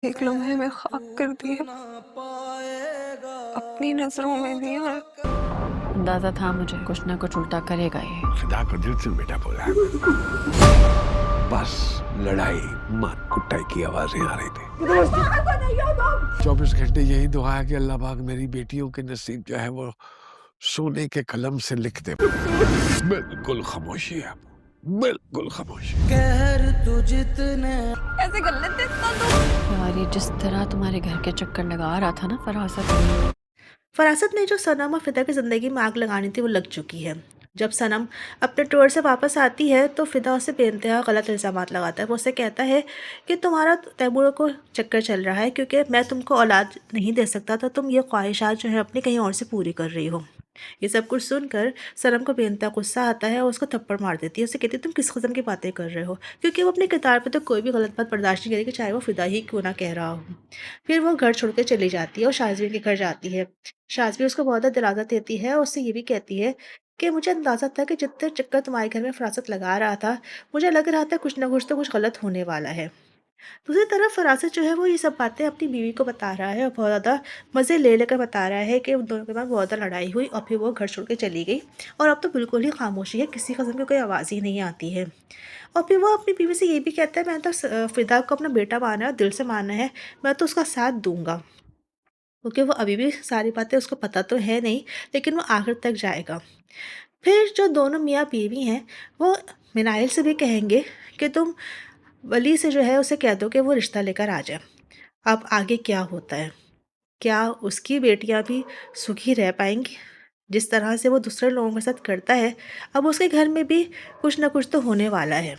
एक लम्हे में खाक कर दिया, अपनी नजरों में भी और अंदाजा था मुझे कुछ ना कुछ उल्टा करेगा ये। फिदा को दिल से बेटा बोला है। बस लड़ाई मार कुटाई की आवाजें आ रही थी। 24 घंटे यही दुआ है कि अल्लाह पाक मेरी बेटियों के नसीब जो है वो सोने के कलम से लिख दे। बिल्कुल खामोशी है, बिल्कुल खामोशी। कहर तू जितने ऐसे कर लेते इतना तो। यार ये जिस तरह तुम्हारे घर के चक्कर लगा रहा था ना फरासत, फरासत ने जो सनम और फिदा की ज़िंदगी में आग लगानी थी वो लग चुकी है। जब सनम अपने टूर से वापस आती है तो फिदा उसे बेइंतहा गलत इल्ज़ामात लगाता है। वो उससे कहता है कि तुम्हारा तैमूर को चक्कर चल रहा है क्योंकि मैं तुमको औलाद नहीं दे सकता, तो तुम ये ख्वाहिशात जो है अपनी कहीं और से पूरी कर रही हो। ये सब कुछ सुनकर सनम को बेइंतहा गुस्सा आता है और उसको थप्पड़ मार देती है। उसे कहती है तुम किस किस्म की बातें कर रहे हो, क्योंकि वो अपने किरदार पे तो कोई भी गलत बात बर्दाश्त नहीं करेगी, चाहे वो फिदा ही क्यों ना कह रहा हो। फिर वो घर छोड़ के चली जाती है और शाज़वीन के घर जाती है। शाज़वी उसको बहुत दिलासा देती है और उससे ये भी कहती है कि मुझे अंदाज़ा था कि जितने चक्कर तुम्हारे घर में फरासत लगा रहा था, मुझे लग रहा था कुछ ना कुछ तो कुछ गलत होने वाला है। दूसरी तरफ फरासत जो है वो ये सब बातें अपनी बीवी को बता रहा है और बहुत ज़्यादा मज़े ले लेकर बता रहा है कि उन दोनों के बाद बहुत ज़्यादा लड़ाई हुई और फिर वो घर छोड़ के चली गई और अब तो बिल्कुल ही खामोशी है, किसी किस्म की कोई आवाज़ ही नहीं आती है। और फिर वो अपनी बीवी से ये भी कहता है मैंने तो फिदा को अपना बेटा माना है और दिल से माना है, मैं तो उसका साथ दूंगा, क्योंकि वो अभी भी सारी बातें उसको पता तो है नहीं, लेकिन वो आखिर तक जाएगा। फिर जो दोनों मियाँ बीवी हैं वो मिनाइल से भी कहेंगे कि तुम वली से जो है उसे कह दो कि वो रिश्ता लेकर आ जाए। अब आगे क्या होता है? क्या उसकी बेटियाँ भी सुखी रह पाएँगी? जिस तरह से वो दूसरे लोगों के साथ करता है, अब उसके घर में भी कुछ न कुछ तो होने वाला है।